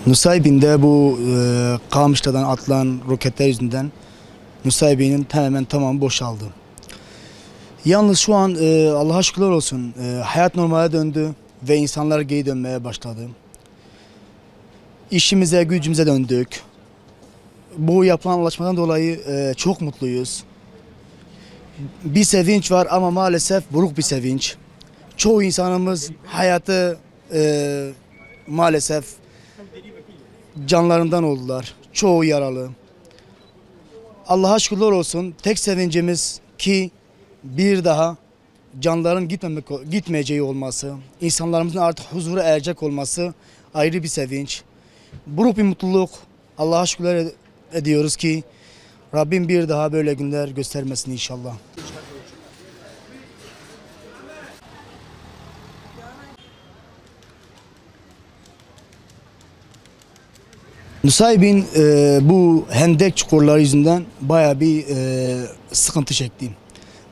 Nusaybin'de bu Kamışlı'dan atılan roketler yüzünden Nusaybin'in tamamen tamamı boşaldı. Yalnız şu an Allah'a şükürler olsun hayat normale döndü ve insanlar geri dönmeye başladı. İşimize, gücümüze döndük. Bu yapılan anlaşmadan dolayı çok mutluyuz. Bir sevinç var ama maalesef buruk bir sevinç. Çoğu insanımız hayatı maalesef canlarından oldular. Çoğu yaralı. Allah'a şükürler olsun. Tek sevincimiz ki bir daha canların gitmeyeceği olması, insanlarımızın artık huzura erecek olması ayrı bir sevinç. Buruk bir mutluluk. Allah'a şükürler ediyoruz ki Rabbim bir daha böyle günler göstermesin inşallah. Nusaybin bu hendek çukurları yüzünden bayağı bir sıkıntı çekti.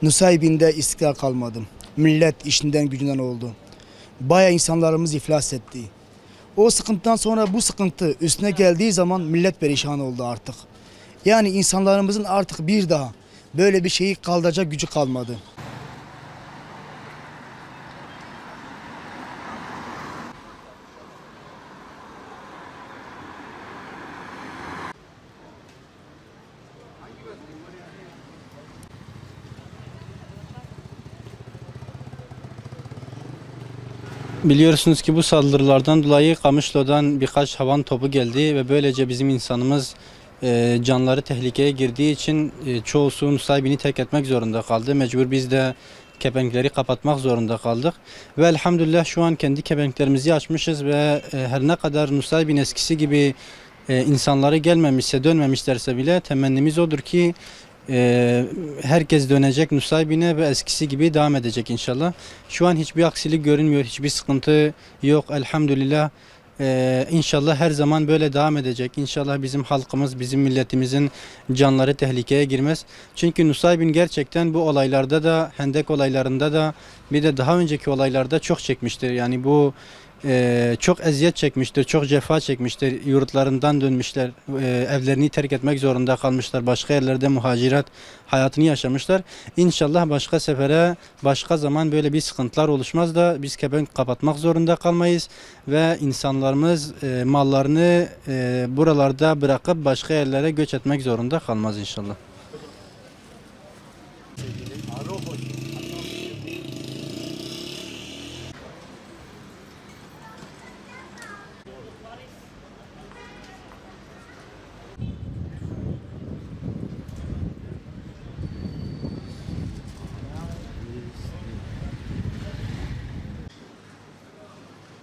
Nusaybin'de istikrar kalmadı. Millet işinden gücünden oldu. Bayağı insanlarımız iflas etti. O sıkıntıdan sonra bu sıkıntı üstüne geldiği zaman millet perişan oldu artık. Yani insanlarımızın artık bir daha böyle bir şeyi kaldıracak gücü kalmadı. Biliyorsunuz ki bu saldırılardan dolayı Kamışlo'dan birkaç havan topu geldi ve böylece bizim insanımız canları tehlikeye girdiği için çoğusu Nusaybin'i terk etmek zorunda kaldı. Mecbur biz de kepenkleri kapatmak zorunda kaldık. Ve elhamdülillah şu an kendi kepenklerimizi açmışız ve her ne kadar Nusaybin eskisi gibi insanları gelmemişse, dönmemişlerse bile temennimiz odur ki herkes dönecek Nusaybin'e ve eskisi gibi devam edecek inşallah. Şu an hiçbir aksilik görünmüyor, hiçbir sıkıntı yok elhamdülillah. İnşallah her zaman böyle devam edecek. İnşallah bizim halkımız, bizim milletimizin canları tehlikeye girmez. Çünkü Nusaybin gerçekten bu olaylarda da, hendek olaylarında da bir de daha önceki olaylarda çok çekmiştir. Yani bu çok eziyet çekmiştir, çok cefa çekmiştir. Yurtlarından dönmüşler, evlerini terk etmek zorunda kalmışlar. Başka yerlerde muhacirat hayatını yaşamışlar. İnşallah başka sefere, başka zaman böyle bir sıkıntılar oluşmaz da biz kepenk kapatmak zorunda kalmayız ve insanlarımız mallarını buralarda bırakıp başka yerlere göç etmek zorunda kalmaz inşallah.